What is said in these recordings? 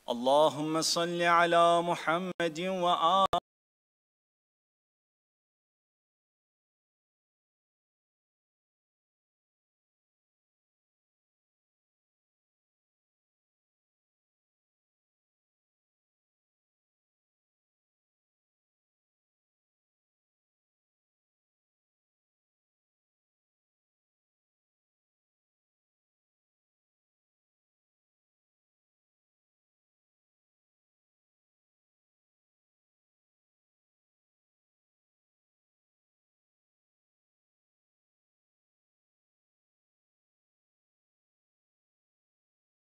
اللهم صل على محمد وآل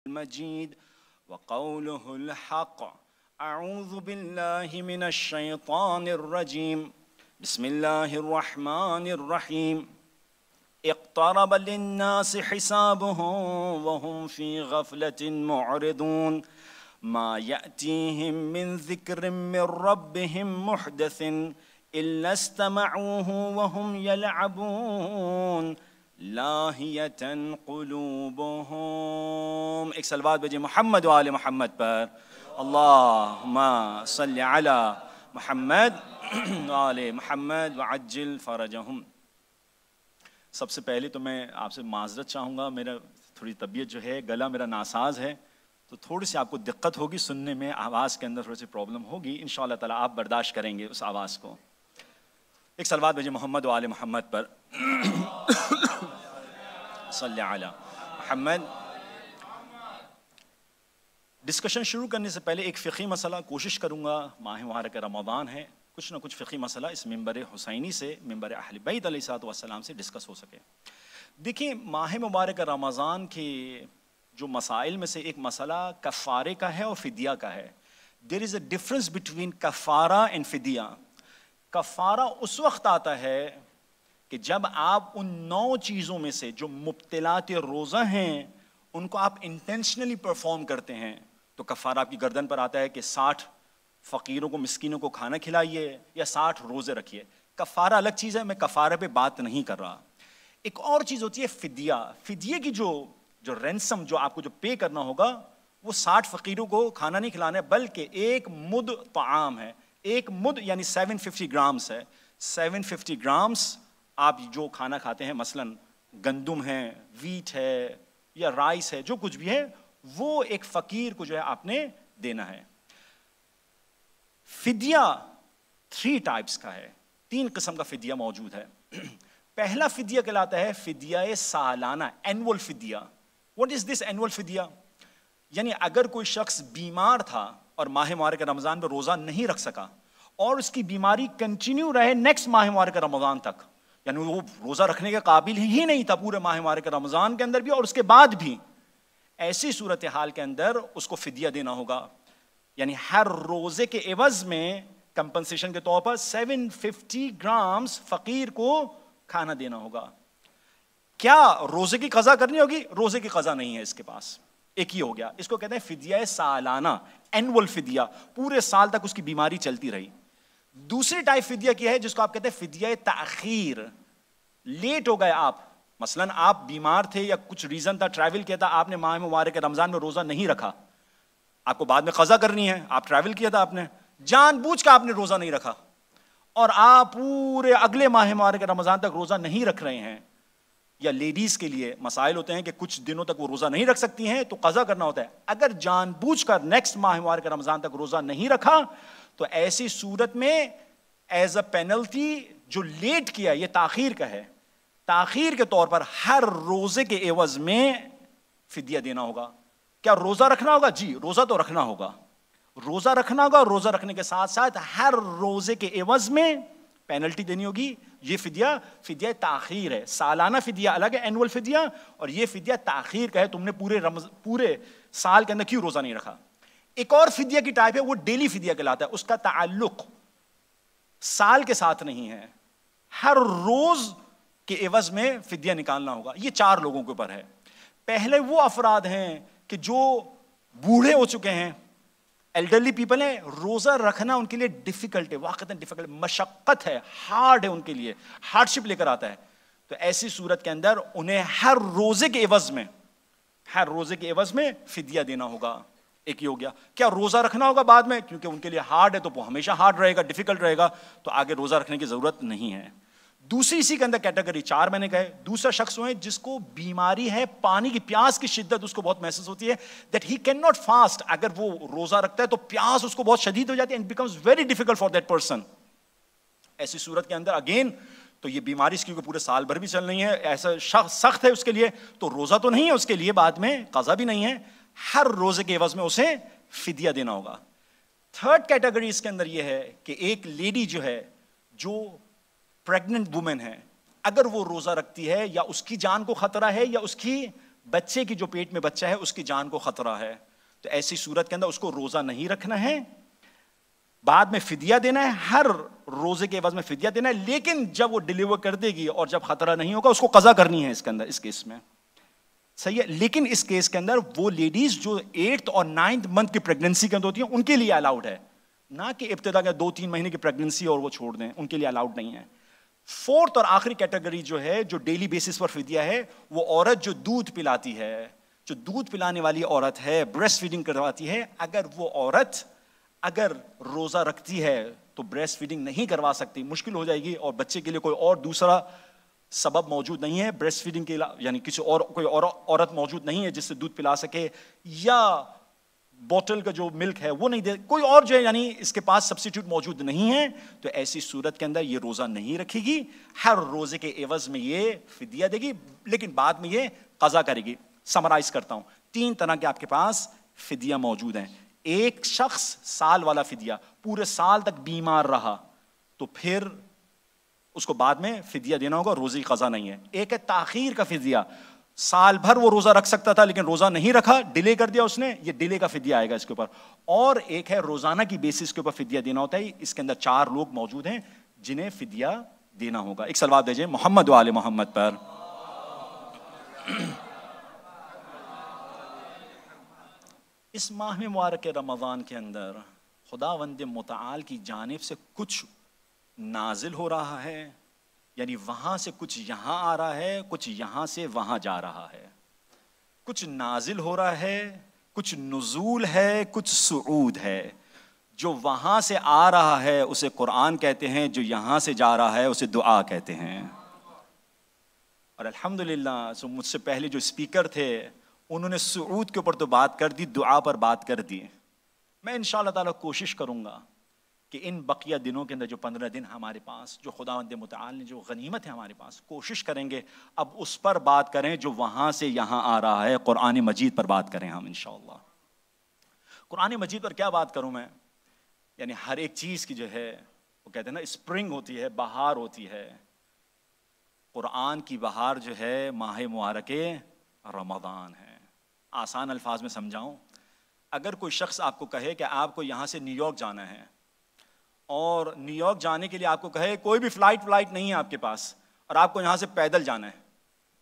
المجيد وقوله الحق. أعوذ بالله من الشيطان الرجيم. بسم الله الرحمن الرحيم. اقترب للناس حسابهم وهم في غفلة معرضون ما يأتيهم من ذكر من ربهم محدث إلا استمعوه وهم يلعبون لاہیۃ قلوبہم. ایک صلوات بھیجئے محمد و آل محمد پر. اللہم صلی علی محمد و آل محمد وعجل فرجہم. سب سے پہلے تو میں آپ سے معذرت چاہوں گا، میرا تھوڑی طبیعت جو ہے، گلا میرا ناساز ہے، تو تھوڑی سی آپ کو دقت ہوگی سننے میں، آواز کے اندر تھوڑی سی پرابلم ہوگی. انشاءاللہ تعالیٰ آپ برداشت کریں گے اس آواز کو. ایک صلوات بھیجئے محمد و آل محمد پر. صلی علی محمد. ڈسکشن شروع کرنے سے پہلے ایک فقہی مسئلہ کوشش کروں گا، ماہ مبارک رمضان ہے، کچھ نہ کچھ فقہی مسئلہ اس ممبر حسینی سے، ممبر اہل بیت علیہ الصلوۃ والسلام سے ڈسکس ہو سکے. دیکھیں، ماہ مبارک رمضان کے جو مسائل میں سے ایک مسئلہ کفارے کا ہے اور فدیہ کا ہے. دیر از اے ڈفرنس بٹوین کفارہ اینڈ فدیہ. کفارہ اس وقت آتا ہے کہ جب آپ ان 9 چیزوں میں سے جو مبطلات روزہ ہیں ان کو آپ انٹینشنلی پرفارم کرتے ہیں، تو کفارہ آپ کی گردن پر آتا ہے کہ 60 فقیروں کو، مسکینوں کو کھانا کھلائیے یا 60 روزے رکھیے. کفارہ الگ چیز ہے، میں کفارہ پہ بات نہیں کر رہا. ایک اور چیز ہوتی ہے فدیہ. فدیے کی جو رینسم جو آپ کو جو پے کرنا ہوگا وہ 60 فقیروں کو کھانا نہیں کھلانا ہے، بلکہ 1 مد طعام ہے. 1 مد یعنی 750 گرامز ہے. 750 گرامز آپ جو کھانا کھاتے ہیں، مثلا گندم ہے، ویٹ ہے یا رائس ہے، جو کچھ بھی ہے، وہ ایک فقیر کو جو ہے آپ نے دینا ہے. فدیہ 3 ٹائپس کا ہے، 3 قسم کا فدیہ موجود ہے. پہلا فدیہ کہلاتا ہے فدیہ سالانہ، اینول فدیہ. واٹ از دس اینول فدیہ؟ یعنی اگر کوئی شخص بیمار تھا اور ماہ مبارک رمضان میں روزہ نہیں رکھ سکا اور اس کی بیماری کنٹینیو رہے نیکسٹ ماہ مبارک رمضان تک، یعنی وہ روزہ رکھنے کے قابل ہی نہیں تھا پورے ماہ مبارک رمضان کے اندر بھی اور اس کے بعد بھی، ایسی صورتحال کے اندر اس کو فدیہ دینا ہوگا. یعنی ہر روزے کے عوض میں کمپنسیشن کے طور پر 750 گرامز فقیر کو کھانا دینا ہوگا. کیا روزے کی قضا کرنی ہوگی؟ روزے کی قضا نہیں ہے اس کے پاس. ایک ہی ہو گیا. اس کو کہتے ہیں فدیہ سالانہ، اینول فدیہ. پورے سال تک اس کی بیماری چلتی رہی. دوسری ٹائپ فدیہ کی ہے جس کو آپ کہتے ہیں فدیہ تاخیر. لیٹ ہو گئے آپ، مثلا آپ بیمار تھے یا کچھ ریزن تھا، ٹریول کیا تھا، آپ نے ماہ مبارک رمضان میں روزہ نہیں رکھا، آپ کو بعد میں قضا کرنی ہے، آپ ٹریول کیا تھا، آپ نے جان بوجھ کے آپ نے روزہ نہیں رکھا اور آپ پورے اگلے ماہ مبارک رمضان تک روزہ نہیں رکھ رہے ہیں. یا لیڈیز کے لیے مسائل ہوتے ہیں کہ کچھ دنوں تک وہ روزہ نہیں رکھ سکتی ہیں تو قضا کرنا ہوتا ہے. اگر جان بوجھ کر نیکسٹ ماہ مبارک رمضان تک روزہ نہیں رکھا تو ایسی صورت میں ایز اے پینلٹی جو لیٹ کیا، یہ تاخیر کا ہے، تاخیر کے طور پر ہر روزے کے عوض میں فدیہ دینا ہوگا. کیا روزہ رکھنا ہوگا؟ جی روزہ تو رکھنا ہوگا، روزہ رکھنا ہوگا. روزہ رکھنے کے ساتھ ساتھ ہر روزے کے عوض میں پینلٹی دینی ہوگی. یہ فدیہ تاخیر ہے. سالانہ فدیہ الگ ہے، اینول فدیہ، اور یہ فدیہ تاخیر کا ہے. تم نے پورے سال کے اندر کیوں روزہ نہیں رکھا. ایک اور فدیہ کی ٹائپ ہے، وہ ڈیلی فدیہ کہلاتا ہے. اس کا تعلق سال کے ساتھ نہیں ہے، ہر روز کے عوض میں فدیہ نکالنا ہوگا. یہ 4 لوگوں کے اوپر ہے. پہلے وہ افراد ہیں کہ جو بوڑھے ہو چکے ہیں، ایلڈرلی پیپل ہیں، روزہ رکھنا ان کے لیے ڈیفیکلٹ ہے، واقعتاً ڈیفیکلٹ، مشقت ہے، ہارڈ ہے ان کے لیے، ہارڈ شپ لے کر آتا ہے. تو ایسی صورت کے اندر انہیں ہر روزے کے عوض میں فدیہ دینا ہوگا. ایک یہ ہو گیا. کیا روزہ رکھنا ہوگا بعد میں؟ کیونکہ ان کے لیے ہارڈ ہے تو وہ ہمیشہ ہارڈ رہے گا, ڈیفیکلٹ رہے گا, تو آگے روزہ رکھنے کی ضرورت نہیں ہے. دوسری اسی کے اندر کیٹیگری 4 میں نے کہے, دوسرا شخص ہوئے جس کو بیماری ہے, پانی کی پیاس کی شدت اس کو بہت محسوس ہوتی ہے, that he can not fast. اگر وہ روزہ رکھتا ہے تو پیاس اس کو بہت شدید ہو جاتی ہے, and becomes very difficult for that person. ایسی صورت کے اندر اگین تو یہ بیماری اس کی پورے سال بھر بھی چل رہی ہے, ایسا سخت ہے اس کے لیے, تو روزہ تو نہیں ہے اس کے لیے, بعد میں قضا بھی نہیں ہے, ہر روزے کے عوض میں اسے فدیہ دینا ہوگا. تھرڈ کیٹیگری اس کے اندر یہ ہے کہ ایک لیڈی جو ہے, جو پریگننٹ وومن ہے, اگر وہ روزہ رکھتی ہے یا اس کی جان کو خطرہ ہے یا اس کی بچے کی جو پیٹ میں بچہ ہے اس کی جان کو خطرہ ہے, تو ایسی صورت کے اندر اس کو روزہ نہیں رکھنا ہے, بعد میں فدیہ دینا ہے, ہر روزے کے عوض میں فدیہ دینا ہے, لیکن جب وہ ڈیلیور کر دے گی اور جب خطرہ نہیں ہوگا اس کو قضا کرنی ہے اس کے اندر, اس کیس میں. صحیح ہے, لیکن اس کیس کے اندر وہ لیڈیز جو 8th اور 9th منتھ کی پریگننسی کے اندر ہوتی ہیں ان کے لیے الاؤڈ ہے, نہ کہ ابتدا کے 2-3 مہینے کی پریگننسی اور وہ چھوڑ دیں, ان کے لیے الاؤڈ نہیں ہے. فورتھ اور آخری کیٹیگری جو ہے, جو ڈیلی بیسس پر فدیہ ہے, وہ عورت جو دودھ پلاتی ہے, جو دودھ پلانے والی عورت ہے, بریسٹ فیڈنگ کرواتی ہے, اگر وہ عورت اگر روزہ رکھتی ہے تو بریسٹ فیڈنگ نہیں کروا سکتی, مشکل ہو جائے گی, اور بچے کے لیے کوئی اور دوسرا سبب موجود نہیں ہے بریسٹ فیڈنگ کے, یعنی کسی اور کوئی اور عورت موجود نہیں ہے جس سے دودھ پلا سکے, یا بوٹل کا جو ملک ہے وہ نہیں دے, کوئی اور جو ہے یعنی اس کے پاس سبسٹیٹیوٹ موجود نہیں ہے, تو ایسی صورت کے اندر یہ روزہ نہیں رکھے گی, ہر روزے کے عوض میں یہ فدیہ دے گی, لیکن بعد میں یہ قضا کرے گی. سمرائز کرتا ہوں, 3 طرح کے آپ کے پاس فدیہ موجود ہیں. ایک شخص سال والا فدیہ, پورے سال تک بیمار رہا تو پھر اس کو بعد میں فدیہ دینا ہوگا, روزے کی قضا نہیں ہے. ایک ہے تاخیر کا فدیہ, سال بھر وہ روزہ رکھ سکتا تھا لیکن روزہ نہیں رکھا, ڈیلے کر دیا اس نے, یہ ڈیلے کا فدیہ آئے گا اس کے اوپر. اور ایک ہے روزانہ کی بیسس کے اوپر فدیہ دینا ہوتا ہے. اس کے اندر 4 لوگ موجود ہیں جنہیں فدیہ دینا ہوگا. ایک صلوات دیجئے محمد و آل محمد پر. اس ماہ مبارک رمضان کے اندر خداوند متعال کی جانب سے کچھ نازل ہو رہا ہے, یعنی وہاں سے کچھ یہاں آ رہا ہے, کچھ یہاں سے وہاں جا رہا ہے. کچھ نازل ہو رہا ہے, کچھ نزول ہے, کچھ صعود ہے. جو وہاں سے آ رہا ہے اسے قرآن کہتے ہیں, جو یہاں سے جا رہا ہے اسے دعا کہتے ہیں. اور الحمدللہ مجھ سے پہلے جو اسپیکر تھے انہوں نے صعود کے اوپر تو بات کر دی, دعا پر بات کر دی. میں انشاءاللہ تعالیٰ کوشش کروں گا کہ ان بقیہ دنوں کے اندر جو 15 دن ہمارے پاس, جو خداوند متعال نے جو غنیمت ہے ہمارے پاس, کوشش کریں گے اب اس پر بات کریں جو وہاں سے یہاں آ رہا ہے, قرآن مجید پر بات کریں ہم انشاءاللہ. قرآن مجید پر کیا بات کروں میں, یعنی ہر ایک چیز کی جو ہے وہ کہتے ہیں نا اسپرنگ ہوتی ہے, بہار ہوتی ہے. قرآن کی بہار جو ہے ماہ مبارک رمضان ہے. آسان الفاظ میں سمجھاؤں, اگر کوئی شخص آپ کو کہے کہ آپ کو یہاں سے نیو یارک جانا ہے, اور نیو یارک جانے کے لیے آپ کو کہے کوئی بھی فلائٹ نہیں ہے آپ کے پاس, اور آپ کو یہاں سے پیدل جانا ہے,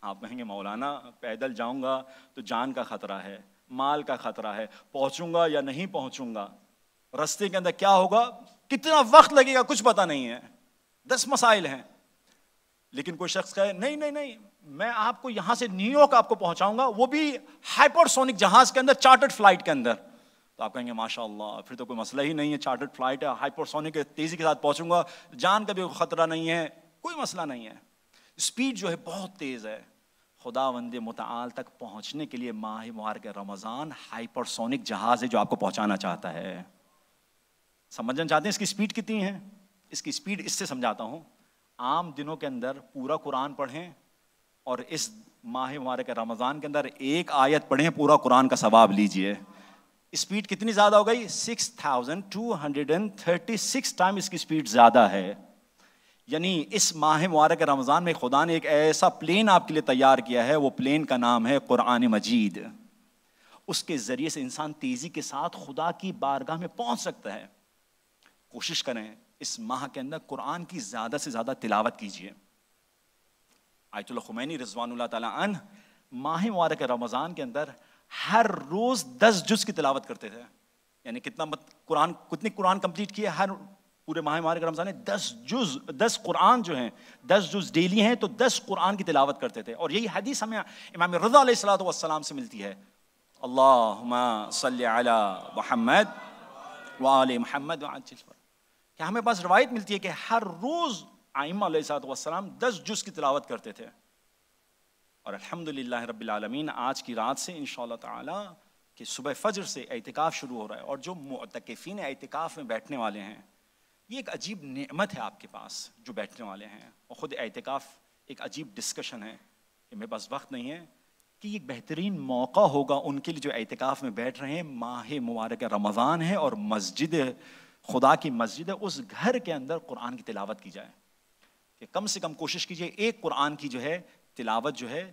آپ کہیں گے مولانا پیدل جاؤں گا تو جان کا خطرہ ہے, مال کا خطرہ ہے, پہنچوں گا یا نہیں پہنچوں گا, رستے کے اندر کیا ہوگا, کتنا وقت لگے گا, کچھ پتہ نہیں ہے, 10 مسائل ہیں. لیکن کوئی شخص کہے نہیں میں آپ کو یہاں سے نیو یارک آپ کو پہنچاؤں گا, وہ بھی ہائپر سونک جہاز کے اندر, چارٹرڈ فلائٹ کے اندر, تو آپ کہیں گے ماشاء اللہ پھر تو کوئی مسئلہ ہی نہیں ہے, چارٹرڈ فلائٹ ہے, ہائپر سونک ہے, تیزی کے ساتھ پہنچوں گا, جان کا بھی خطرہ نہیں ہے, کوئی مسئلہ نہیں ہے. اسپیڈ جو ہے بہت تیز ہے. خداوند متعال تک پہنچنے کے لیے ماہ مبارک رمضان ہائپر سونک جہاز ہے جو آپ کو پہنچانا چاہتا ہے. سمجھنا چاہتے ہیں اس کی اسپیڈ کتنی ہے؟ اس کی اسپیڈ اس سے سمجھاتا ہوں. عام دنوں کے اندر پورا قرآن پڑھیں اور اس ماہ مبارک رمضان کے اندر ایک آیت پڑھیں, پورا قرآن کا ثواب لیجئے. اسپیڈ کتنی زیادہ ہو گئی؟ 6236 ٹائم اس کی اسپیڈ زیادہ ہے. یعنی اس ماہ مبارک رمضان میں خدا نے ایک ایسا پلین آپ کے لیے تیار کیا ہے, وہ پلین کا نام ہے قرآن مجید. اس کے ذریعے سے انسان تیزی کے ساتھ خدا کی بارگاہ میں پہنچ سکتا ہے. کوشش کریں اس ماہ کے اندر قرآن کی زیادہ سے زیادہ تلاوت کیجیے. آیت اللہ خمینی رضوان اللہ تعالیٰ عنہ ماہ مبارک رمضان کے اندر ہر روز 10 جز کی تلاوت کرتے تھے. یعنی کتنی قرآن کمپلیٹ کیے ہر پورے ماہ مبارک رمضان میں؟ 10 قرآن جو ہیں, 10 جز ڈیلی ہیں, تو 10 قرآن کی تلاوت کرتے تھے. اور یہی حدیث ہمیں امام رضا علیہ الصلوۃ والسلام سے ملتی ہے. اللہم صلی علی محمد وآل محمد وعجل فرج. کہ ہمیں پاس روایت ملتی ہے کہ ہر روز ائمہ علیہ السلام 10 جز کی تلاوت کرتے تھے. اور الحمدللہ رب العالمین آج کی رات سے انشاءاللہ تعالی کہ صبح فجر سے اعتکاف شروع ہو رہا ہے. اور جو معتکفین اعتکاف میں بیٹھنے والے ہیں, یہ ایک عجیب نعمت ہے آپ کے پاس جو بیٹھنے والے ہیں. اور خود اعتکاف ایک عجیب ڈسکشن ہے کہ میرے پاس وقت نہیں ہے, کہ یہ بہترین موقع ہوگا ان کے لیے جو اعتکاف میں بیٹھ رہے ہیں. ماہ مبارک رمضان ہے اور مسجد خدا کی مسجد ہے, اس گھر کے اندر قرآن کی تلاوت کی جائے. کہ کم سے کم کوشش کیجئے ایک قرآن کی جو ہے تلاوت جو ہے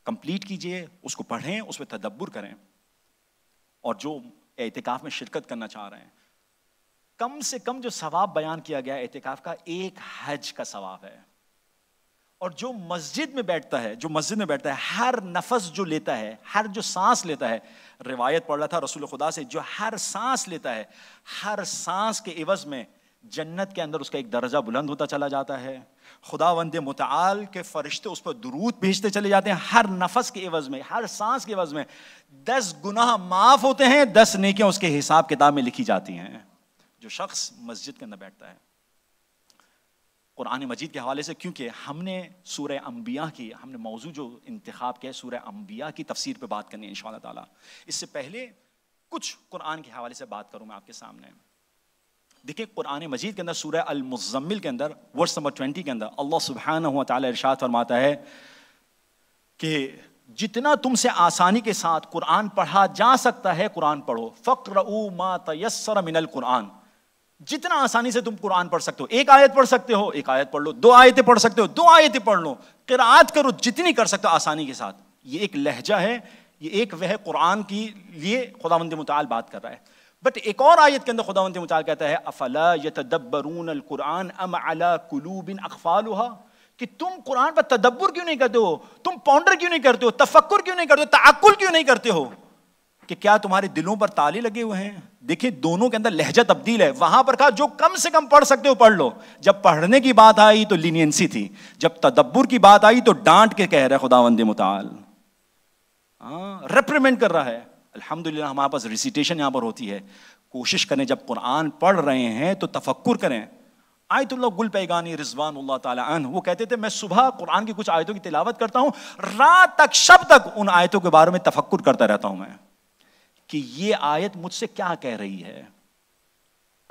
کمپلیٹ کیجئے, اس کو پڑھیں, اس پہ تدبر کریں. اور جو اعتکاف میں شرکت کرنا چاہ رہے ہیں, کم سے کم جو ثواب بیان کیا گیا اعتکاف کا, ایک حج کا ثواب ہے. اور جو مسجد میں بیٹھتا ہے, ہر نفس جو لیتا ہے, ہر جو سانس لیتا ہے, روایت پڑھ رہا تھا رسول خدا سے, جو ہر سانس لیتا ہے, ہر سانس کے عوض میں جنت کے اندر اس کا ایک درجہ بلند ہوتا چلا جاتا ہے. خداوند متعال کے فرشتے اس پر درود بھیجتے چلے جاتے ہیں. ہر نفس کے عوض میں, ہر سانس کے عوض میں 10 گناہ معاف ہوتے ہیں, 10 نیکیاں اس کے حساب کتاب میں لکھی جاتی ہیں. جو شخص مسجد کے اندر بیٹھتا ہے. قرآن مجید کے حوالے سے, کیونکہ ہم نے سورہ انبیاء کی, ہم نے موضوع جو انتخاب کیا ہے سورہ انبیاء کی تفسیر پہ بات کرنی ہے انشاءاللہ تعالی. اس سے پہلے کچھ قرآن کے حوالے سے بات کروں میں آپ کے سامنے. دیکھیں قرآن مجید کے اندر سورہ المزمل کے اندر ورس نمبر 20 کے اندر اللہ سبحانہ و تعالی ارشاد فرماتا ہے کہ جتنا تم سے آسانی کے ساتھ قرآن پڑھا جا سکتا ہے قرآن پڑھو. فَقْرَؤُوا مَا تَيَسَّرَ مِنَ الْقُرْآنِ, جتنا آسانی سے تم قرآن پڑھ سکتے ہو. ایک آیت پڑھ سکتے ہو, ایک آیت پڑھ لو. 2 آیتیں پڑھ سکتے ہو, 2 آیتیں پڑھ لو. قرآت کرو جتنی کر سکتے ہو آسانی کے ساتھ. یہ ایک لہجہ ہے, یہ ایک وہ قرآن کی لیے خداوند متعال بات کر رہا ہے. بٹ ایک اور آیت کے اندر خداوند متعال کہتا ہے افلا یتدبرون القرآن ام علی قلوب اقفالها, کہ تم قرآن پر تدبر کیوں نہیں کرتے ہو, تم پونڈر کیوں نہیں کرتے ہو, تفکر کیوں نہیں کرتے ہو, تعقل کیوں نہیں کرتے ہو, کہ کیا تمہارے دلوں پر تالے لگے ہوئے ہیں. دیکھیں دونوں کے اندر لہجہ تبدیل ہے. وہاں پر کہا جو کم سے کم پڑھ سکتے ہو پڑھ لو. جب پڑھنے کی بات آئی تو لینینسی تھی, جب تدبر کی بات آئی تو ڈانٹ کے کہہ رہا ہے خداوند متعال, ریپریمنڈ کر رہا ہے. الحمدللہ ہمارے پاس ریسیٹیشن یہاں پر ہوتی ہے. کوشش کریں جب قرآن پڑھ رہے ہیں تو تفکر کریں. آیت اللہ گل پیگانی رضوان اللہ تعالی عنہ وہ کہتے تھے میں صبح قرآن کی کچھ آیتوں کی تلاوت کرتا ہوں, رات تک شب تک ان آیتوں کے بارے میں تفکر کرتا رہتا ہوں میں کہ یہ آیت مجھ سے کیا کہہ رہی ہے.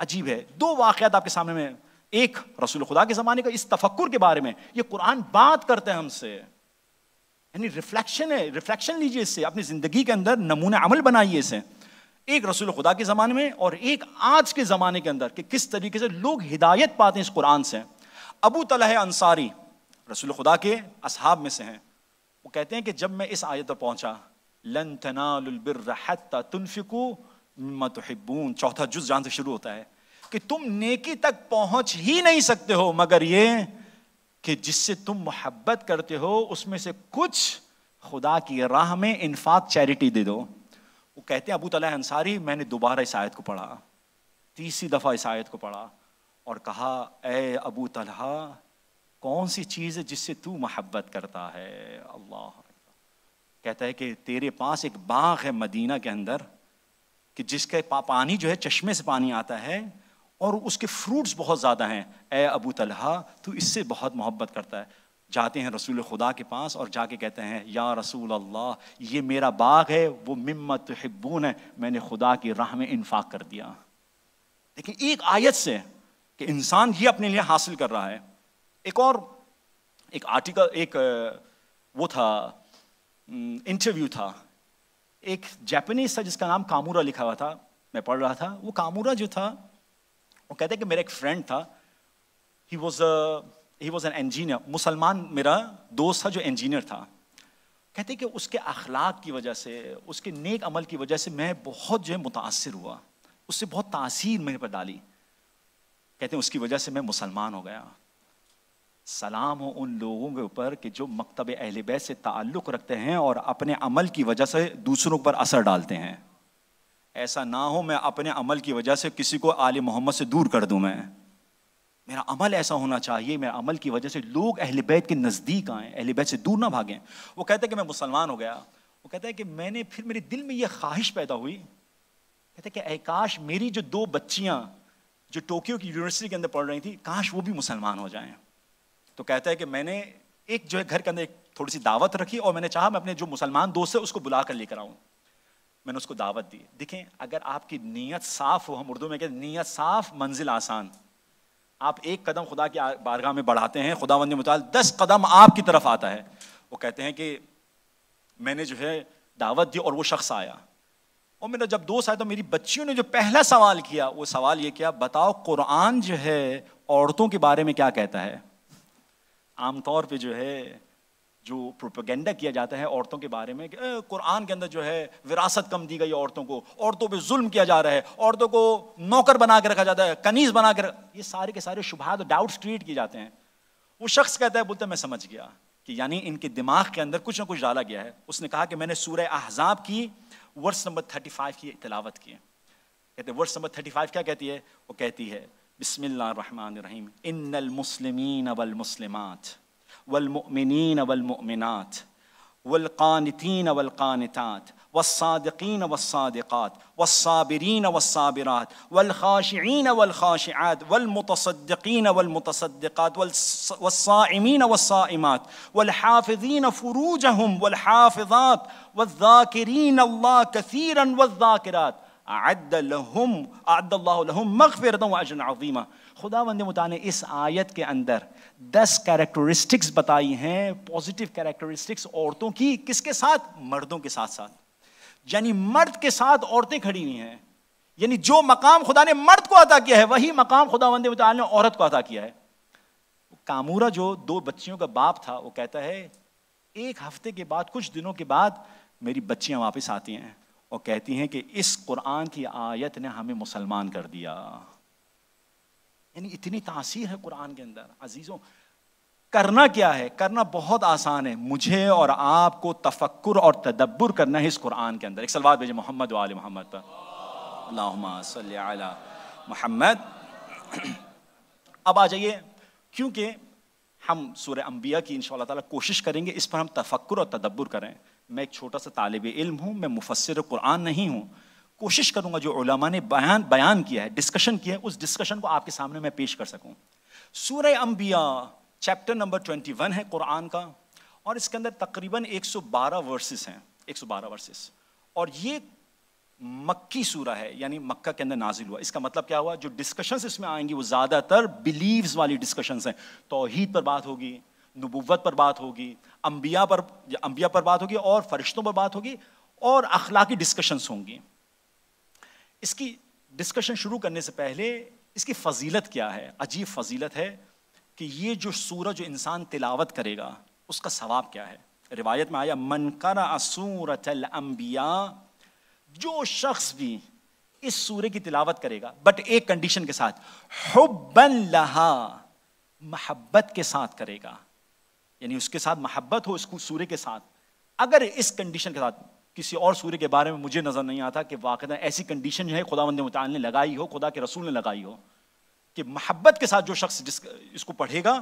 عجیب ہے. 2 واقعات آپ کے سامنے میں, ایک رسول خدا کے زمانے کا اس تفکر کے بارے میں, یہ قرآن بات کرتے ہیں ہم سے, یعنی ریفلیکشن ہے, ریفلیکشن لیجئے اس سے, اپنی زندگی کے اندر نمونہ عمل بنائیے اسے. ایک رسول خدا کے زمانے میں اور ایک آج کے زمانے کے اندر کہ کس طریقے سے لوگ ہدایت پاتے ہیں اس قرآن سے. ابو طلحہ انصاری رسول خدا کے اصحاب میں سے ہیں. وہ کہتے ہیں کہ جب میں اس آیت پر پہنچا لن تنالوا البر حتى تنفقوا مما تحبون, 4 جز جان سے شروع ہوتا ہے کہ تم نیکی تک پہنچ ہی نہیں سکتے ہو مگر یہ کہ جس سے تم محبت کرتے ہو اس میں سے کچھ خدا کی راہ میں انفاق چیریٹی دے دو. وہ کہتے ہیں ابو طلحہ انصاری میں نے دوبارہ اس آیت کو پڑھا, 3ری دفعہ اس آیت کو پڑھا اور کہا اے ابو طلحہ کون سی چیز ہے جس سے تو محبت کرتا ہے. اللہ کہتا ہے کہ تیرے پاس ایک باغ ہے مدینہ کے اندر کہ جس کے پانی جو ہے چشمے سے پانی آتا ہے اور اس کے فروٹس بہت زیادہ ہیں. اے ابو طلحہ تو اس سے بہت محبت کرتا ہے. جاتے ہیں رسول خدا کے پاس اور جا کے کہتے ہیں یا رسول اللہ یہ میرا باغ ہے, وہ مما تحبون ہے, میں نے خدا کی راہ میں انفاق کر دیا. لیکن ایک آیت سے کہ انسان یہ اپنے لیے حاصل کر رہا ہے. ایک اور ایک آرٹیکل, ایک وہ تھا انٹرویو تھا, ایک جاپنیز تھا جس کا نام کامورا لکھا ہوا تھا, میں پڑھ رہا تھا. وہ کامورا جو تھا وہ کہتے ہیں کہ میرا ایک فرینڈ تھا, he was an engineer, مسلمان میرا دوست تھا جو انجینئر تھا. کہتے ہیں کہ اس کے اخلاق کی وجہ سے, اس کے نیک عمل کی وجہ سے میں بہت جو ہے متاثر ہوا, اس سے بہت تاثیر میرے پر ڈالی. کہتے ہیں اس کی وجہ سے میں مسلمان ہو گیا. سلام ہو ان لوگوں کے اوپر کہ جو مکتب اہل بیت سے تعلق رکھتے ہیں اور اپنے عمل کی وجہ سے دوسروں پر اثر ڈالتے ہیں. ایسا نہ ہو میں اپنے عمل کی وجہ سے کسی کو آل محمد سے دور کر دوں. میرا عمل ایسا ہونا چاہیے, میرا عمل کی وجہ سے لوگ اہل بیت کے نزدیک آئیں, اہل بیت سے دور نہ بھاگیں. وہ کہتے ہیں کہ میں مسلمان ہو گیا وہ کہتا ہے کہ میں نے پھر میرے دل میں یہ خواہش پیدا ہوئی، کہتا ہے کہ اے کاش میری جو 2 بچیاں جو ٹوکیو کی یونیورسٹی کے اندر پڑھ رہی تھی، کاش وہ بھی مسلمان ہو جائیں. تو کہتا ہے کہ میں نے ایک جو ہے گھر کے اندر ایک تھوڑی سی دعوت رکھی، اور میں نے چاہا میں اپنے جو مسلمان دوست ہے اس کو بلا کر لے کر آؤں. میں نے اس کو دعوت دی. دیکھیں اگر آپ کی نیت صاف ہو، ہم اردو میں کہتے ہیں نیت صاف منزل آسان. آپ ایک قدم خدا کی بارگاہ میں بڑھاتے ہیں، خداوند متعال 10 قدم آپ کی طرف آتا ہے. وہ کہتے ہیں کہ میں نے جو ہے دعوت دی اور وہ شخص آیا، اور میرا جب دوست آیا تو میری بچیوں نے جو پہلا سوال کیا وہ سوال یہ کیا، بتاؤ قرآن جو ہے عورتوں کے بارے میں کیا کہتا ہے. عام طور پہ جو ہے جو پروپیگنڈا کیا جاتا ہے عورتوں کے بارے میں کہ قرآن کے اندر جو ہے وراثت کم دی گئی عورتوں کو، عورتوں پہ ظلم کیا جا رہا ہے، عورتوں کو نوکر بنا کے رکھا جاتا ہے، کنیز بنا کے یہ سارے کے سارے شبہات اور ڈاؤٹس کریٹ کیے جاتے ہیں. وہ شخص کہتا ہے، بولتا ہے میں سمجھ گیا کہ یعنی ان کے دماغ کے اندر کچھ نہ کچھ ڈالا گیا ہے. اس نے کہا کہ میں نے سورہ احزاب کی ورس نمبر 35 کی تلاوت کی. کہتے ہیں ورس نمبر 35 کیا کہتی ہے؟ وہ کہتی ہے بسم اللہ الرحمن الرحیم ان المسلمین والمسلمات والمؤمنین والمؤمنات والقانتین والقانتات والصادقین والصادقات والصابرین والصابرات والخاشعین والخاشعات والمتصدقین والمتصدقات والصائمین والصائمات والحافظین فروجہم والحافظات والذاکرین اللہ کثیرا والذاکرات اعد اللہ لہم مغفرۃ واجرا عظیما. خداوند متعال نے اس آیت کے اندر 10 کیریکٹرسٹکس بتائی ہیں، پازیٹیو کیریکٹرسٹکس عورتوں کی. کس کے ساتھ؟ مردوں کے ساتھ ساتھ. یعنی مرد کے ساتھ عورتیں کھڑی ہوئی ہیں. یعنی جو مقام خدا نے مرد کو عطا کیا ہے وہی مقام خداوند متعال نے عورت کو عطا کیا ہے. کامورا جو 2 بچیوں کا باپ تھا وہ کہتا ہے 1 ہفتے کے بعد، کچھ دنوں کے بعد میری بچیاں واپس آتی ہیں اور کہتی ہیں کہ اس قرآن کی آیت نے ہمیں مسلمان کر دیا. یعنی اتنی تاثیر ہے قرآن کے اندر. عزیزوں کرنا کیا ہے؟ کرنا بہت آسان ہے. مجھے اور آپ کو تفکر اور تدبر کرنا ہے اس قرآن کے اندر. ایک صلوات بھیجیں محمد و آل محمد پر. اللہم صلی علی محمد. اب آ جائیے، کیونکہ ہم سورہ انبیاء کی انشاءاللہ تعالی کوشش کریں گے اس پر ہم تفکر اور تدبر کریں. میں ایک چھوٹا سا طالب علم ہوں، میں مفسر قرآن نہیں ہوں. کوشش کروں گا جو علماء نے بیان کیا ہے، ڈسکشن کیا ہے، اس ڈسکشن کو آپ کے سامنے میں پیش کر سکوں. سورہ انبیاء چیپٹر نمبر 21 ہے قرآن کا، اور اس کے اندر تقریباً 112 ورسز ہیں. 112 ورسز، اور یہ مکی سورہ ہے، یعنی مکہ کے اندر نازل ہوا. اس کا مطلب کیا ہوا؟ جو ڈسکشنز اس میں آئیں گی وہ زیادہ تر بلیوز والی ڈسکشنز ہیں. توحید پر بات ہوگی، نبوت پر بات ہوگی، انبیاء پر بات ہوگی، اور فرشتوں پر بات ہوگی، اور اخلاقی ڈسکشنز ہوں گی. اس کی ڈسکشن شروع کرنے سے پہلے اس کی فضیلت کیا ہے؟ عجیب فضیلت ہے کہ یہ جو سورہ جو انسان تلاوت کرے گا اس کا ثواب کیا ہے. روایت میں آیا من قرأ سورۃ الانبیاء، جو شخص بھی اس سورہ کی تلاوت کرے گا بٹ ایک کنڈیشن کے ساتھ، حبا لہا، محبت کے ساتھ کرے گا. یعنی اس کے ساتھ محبت ہو اس سورہ کے ساتھ. اگر اس کنڈیشن کے ساتھ، کسی اور سورہ کے بارے میں مجھے نظر نہیں آتا کہ واقعہ ایسی کنڈیشن جو ہے خداوند متعال نے لگائی ہو، خدا کے رسول نے لگائی ہو، کہ محبت کے ساتھ جو شخص اس کو پڑھے گا،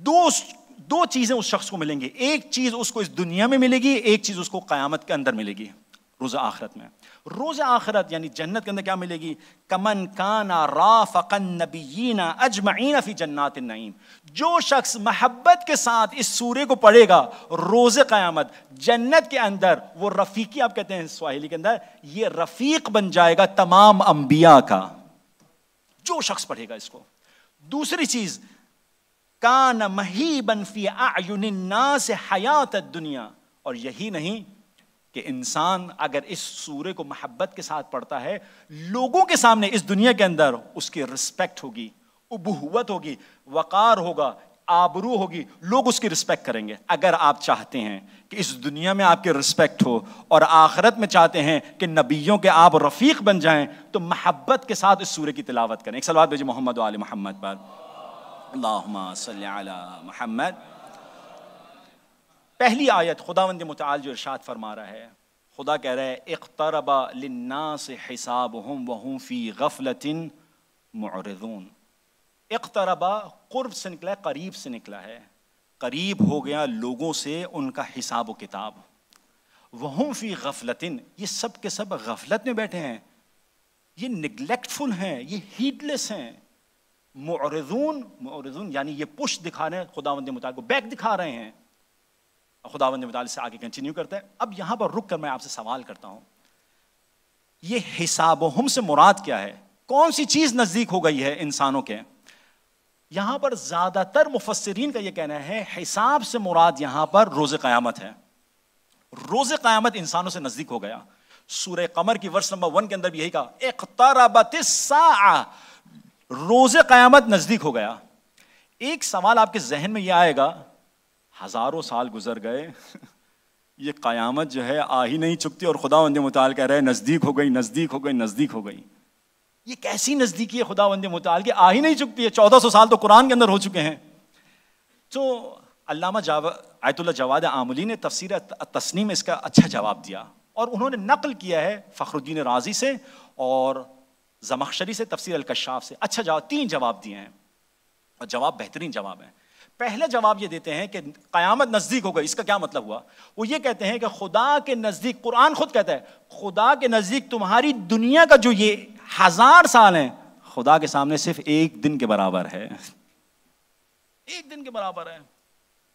دو چیزیں اس شخص کو ملیں گی. ایک چیز اس کو اس دنیا میں ملے گی، ایک چیز اس کو قیامت کے اندر ملے گی، روز آخرت میں. روز آخرت یعنی جنت کے اندر کیا ملے گی؟ کمن کانا رافق النبیین اجمعین فی جنات النعیم. جو شخص محبت کے ساتھ اس سورے کو پڑھے گا روز قیامت جنت کے اندر وہ رفیقی، آپ کہتے ہیں سواحلی کے اندر، یہ رفیق بن جائے گا تمام انبیاء کا، جو شخص پڑھے گا اس کو. دوسری چیز، کان مہیبا فی اعین الناس حیات الدنیا. اور یہی نہیں کہ انسان اگر اس سورے کو محبت کے ساتھ پڑھتا ہے، لوگوں کے سامنے اس دنیا کے اندر اس کی رسپیکٹ ہوگی، ابوت ہوگی، وقار ہوگا، آبرو ہوگی، لوگ اس کی رسپیکٹ کریں گے. اگر آپ چاہتے ہیں کہ اس دنیا میں آپ کی رسپیکٹ ہو اور آخرت میں چاہتے ہیں کہ نبیوں کے آپ رفیق بن جائیں، تو محبت کے ساتھ اس سورے کی تلاوت کریں. ایک صلوات بھیجیں محمد و آل محمد پر. اللہم صلی علی محمد. پہلی آیت خداوند متعال جو ارشاد فرما رہا ہے، خدا کہہ رہا ہے اقترب للناس حسابهم وهم فی غفلۃ معرضون. اقترب قرب سے نکلا ہے، قریب سے نکلا ہے. قریب ہو گیا لوگوں سے ان کا حساب و کتاب. وہم فی غفلتن، یہ سب کے سب غفلت میں بیٹھے ہیں، یہ نگلیکٹفل ہیں، یہ ہیڈ لیس ہیں. معرضون یعنی یہ پش دکھا رہے ہیں خداوند متعال کو، بیک دکھا رہے ہیں. خداوند متعال سے آگے کنٹینیو کرتا ہے. اب یہاں پر رک کر میں آپ سے سوال کرتا ہوں، یہ حسابہم سے مراد کیا ہے؟ کون سی چیز نزدیک ہو گئی ہے انسانوں کے؟ یہاں پر زیادہ تر مفسرین کا یہ کہنا ہے حساب سے مراد یہاں پر روز قیامت ہے. روز قیامت انسانوں سے نزدیک ہو گیا. سورہ قمر کی ورس نمبر 1 کے اندر بھی یہی کہا اقتربت الساعہ، روز قیامت نزدیک ہو گیا. ایک سوال آپ کے ذہن میں یہ آئے گا، ہزاروں سال گزر گئے، یہ قیامت جو ہے آ ہی نہیں چکتی، اور خداوند متعال کہہ رہے ہیں نزدیک ہو گئی، نزدیک ہو گئی، نزدیک ہو گئی. یہ کیسی نزدیکی ہے خداوند متعال کی؟ آ ہی نہیں چکتی ہے. 1400 سال تو قرآن کے اندر ہو چکے ہیں. تو علامہ آیت اللہ جواد آملی نے تفسیر تسنیم اس کا اچھا جواب دیا، اور انہوں نے نقل کیا ہے فخر الدین رازی سے اور زمخشری سے تفسیر الکشاف سے. اچھا جواب، 3 جواب دیے ہیں، اور جواب بہترین جواب ہے. پہلا جواب یہ دیتے ہیں کہ قیامت نزدیک ہو گئی. اس کا کیا مطلب ہوا؟ وہ یہ کہتے ہیں کہ خدا کے نزدیک، قرآن خود کہتا ہے خدا کے نزدیک تمہاری دنیا کا جو یہ 1000 سال ہیں، خدا کے سامنے صرف 1 دن کے برابر ہے. 1 دن کے برابر ہے.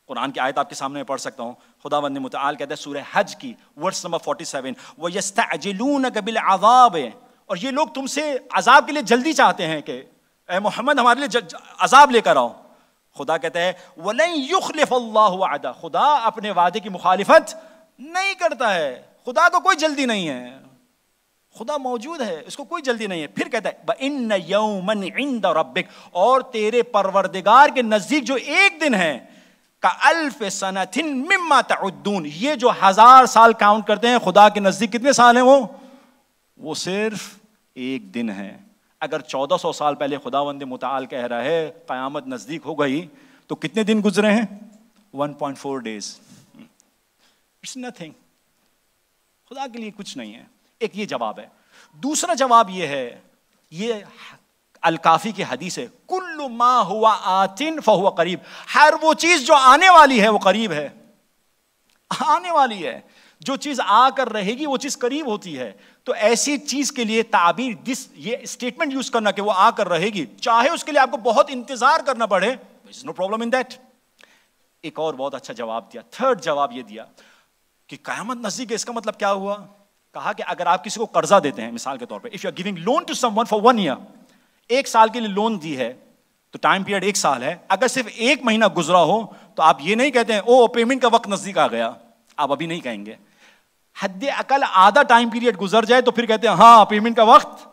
قرآن کی آیت آپ کے سامنے پڑھ سکتا ہوں. خداوند متعال کہتا ہے سورہ حج کی ورس نمبر 47 وَيَسْتَعْجِلُونَكَ بِالْعَذَابِ، اور یہ لوگ تم سے عذاب کے لیے جلدی چاہتے ہیں کہ اے محمد ہمارے لیے عذاب لے کر آؤ. خدا کہتا ہے وَلَن يُخْلِفَ اللَّهُ وَعْدَهُ، خدا اپنے وعدے کی مخالفت نہیں کرتا ہے. خدا کو کوئی جلدی نہیں ہے، خدا موجود ہے، اس کو کوئی جلدی نہیں ہے. پھر کہتا ہے وَإِنَّ يَوْمًا عِندَ رَبِّكَ، اور تیرے پروردگار کے نزدیک جو 1 دن ہے كَأَلْفِ سَنَةٍ مِّمَّا تَعُدُّونَ، یہ جو 1000 سال کاؤنٹ کرتے ہیں، خدا کے نزدیک کتنے سال ہیں؟ وہ صرف 1 دن ہے. اگر 1400 سال پہلے خداوند متعال کہہ رہا ہے قیامت نزدیک ہو گئی، تو کتنے دن گزرے ہیں؟ 1.4 days. It's nothing. خدا کے لیے کچھ نہیں ہے. ایک یہ جواب ہے. دوسرا جواب یہ ہے، یہ الکافی کی حدیث ہے، کل ما ہوا آتن فہو قریب، ہر وہ چیز جو آنے والی ہے وہ قریب ہے. آنے والی ہے، جو چیز آ کر رہے گی وہ چیز قریب ہوتی ہے. تو ایسی چیز کے لیے تعبیر یہ اسٹیٹمنٹ یوز کرنا کہ وہ آ کر رہے گی، چاہے اس کے لیے آپ کو بہت انتظار کرنا پڑے، نو پرابلم ان دیٹ. ایک اور بہت اچھا جواب دیا، 3rd جواب یہ دیا کہ قیامت نزدیک ہے. اس کا مطلب کیا ہوا؟ کہا کہ اگر آپ کسی کو قرضہ دیتے ہیں، مثال کے طور پہ if you are giving loan to someone for 1 year، 1 سال کے لیے لون دی ہے تو ٹائم پیریڈ 1 سال ہے. اگر صرف 1 مہینہ گزرا ہو تو آپ یہ نہیں کہتے ہیں او پیمنٹ کا وقت نزدیک آ گیا، آپ ابھی نہیں کہیں گے. حد اقل آدھا ٹائم پیریڈ گزر جائے تو پھر کہتے ہیں ہاں پیمنٹ کا وقت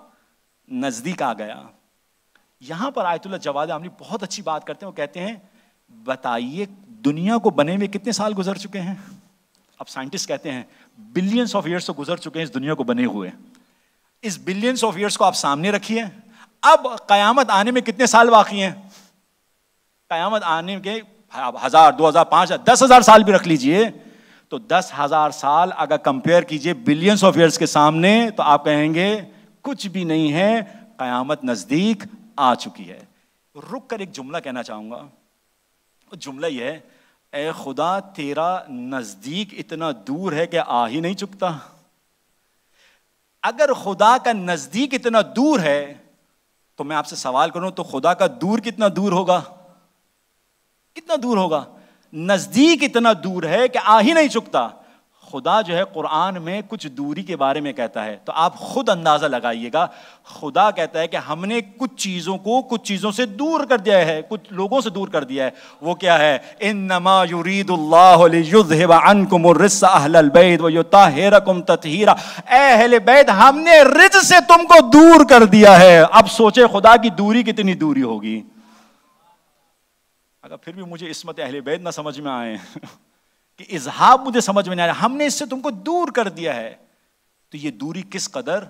نزدیک آ گیا. یہاں پر آیت اللہ جواد آملی بہت اچھی بات کرتے ہیں. وہ کہتے ہیں بتائیے دنیا کو بنے ہوئے کتنے سال گزر چکے ہیں؟ اب سائنٹسٹ کہتے ہیں بلینس آف ایئرس تو گزر چکے ہیں اس دنیا کو بنے ہوئے. اس بلینس آف ایئرس کو آپ سامنے رکھیے، اب قیامت آنے میں کتنے سال باقی ہیں؟ قیامت آنے کے 1000 2000 5000 10,000 سال بھی رکھ لیجئے، تو 10,000 سال اگر کمپیئر کیجئے بلینس آف ایئرس کے سامنے تو آپ کہیں گے کچھ بھی نہیں ہے، قیامت نزدیک آ چکی ہے. رک کر ایک جملہ کہنا چاہوں گا. جملہ یہ ہے، اے خدا تیرا نزدیک اتنا دور ہے کہ آ ہی نہیں چکتا. اگر خدا کا نزدیک اتنا دور ہے تو میں آپ سے سوال کروں تو خدا کا دور کتنا دور ہوگا؟ کتنا دور ہوگا؟ نزدیک اتنا دور ہے کہ آ ہی نہیں چکتا. خدا جو ہے قرآن میں کچھ دوری کے بارے میں کہتا ہے تو آپ خود اندازہ لگائیے گا. خدا کہتا ہے کہ ہم نے کچھ چیزوں کو کچھ چیزوں سے دور کر دیا ہے، کچھ لوگوں سے دور کر دیا ہے. وہ کیا ہے؟ انما یرید اللہ لیذھب عنکم الرجس اہل البیت ویطہرکم تطہیرا. اے اہل بیت ہم نے رجس سے تم کو دور کر دیا ہے. اب سوچے خدا کی دوری کتنی دوری ہوگی. اگر پھر بھی مجھے عصمت اہل بیت نہ سمجھ میں آئے کہ اذہاب مجھے سمجھ میں نہیں آ رہا، ہم نے اس سے تم کو دور کر دیا ہے، تو یہ دوری کس قدر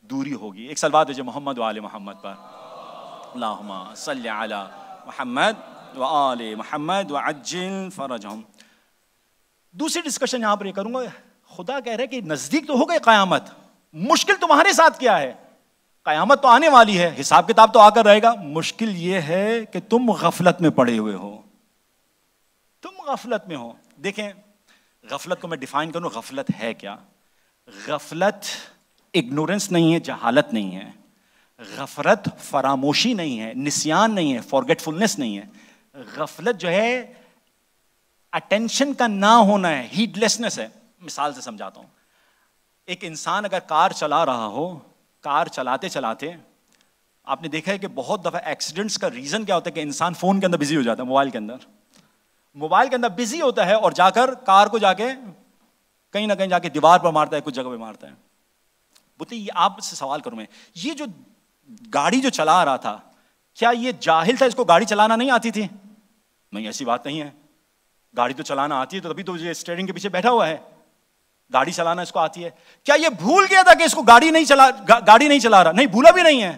دوری ہوگی. ایک صلوات دیجئے محمد و آل محمد پر. اللہم صلی علی محمد و آل محمد وعجل فرجہم. دوسری ڈسکشن یہاں پر یہ کروں گا. خدا کہہ رہے کہ نزدیک تو ہو گئی قیامت، مشکل تمہارے ساتھ کیا ہے؟ قیامت تو آنے والی ہے، حساب کتاب تو آ کر رہے گا. مشکل یہ ہے کہ تم غفلت میں پڑے ہوئے ہو، تم غفلت میں ہو. دیکھیں غفلت کو میں ڈیفائن کروں، غفلت ہے کیا؟ غفلت اگنورنس نہیں ہے، جہالت نہیں ہے. غفلت فراموشی نہیں ہے، نسیان نہیں ہے، فارگیٹفلنس نہیں ہے. غفلت جو ہے اٹینشن کا نہ ہونا ہے، ہیڈ لیسنس ہے. مثال سے سمجھاتا ہوں. ایک انسان اگر کار چلا رہا ہو، کار چلاتے چلاتے آپ نے دیکھا ہے کہ بہت دفعہ ایکسیڈنٹس کا ریزن کیا ہوتا ہے کہ انسان فون کے اندر بزی ہو جاتا ہے، موبائل کے اندر بزی ہوتا ہے اور جا کر کار کو جا کے کہیں نہ کہیں جا کے دیوار پر مارتا ہے، کچھ جگہ پہ مارتا ہے. بولتے یہ آپ سے سوال کروں یہ جو گاڑی جو چلا رہا تھا کیا یہ جاہل تھا، اس کو گاڑی چلانا نہیں آتی تھی؟ نہیں، ایسی بات نہیں ہے. گاڑی تو چلانا آتی ہے تو تبھی تو یہ اسٹیئرنگ کے پیچھے بیٹھا ہوا ہے. گاڑی چلانا اس کو آتی ہے. کیا یہ بھول گیا تھا کہ اس کو گاڑی نہیں چلا رہا؟ نہیں، بھولا بھی نہیں ہے.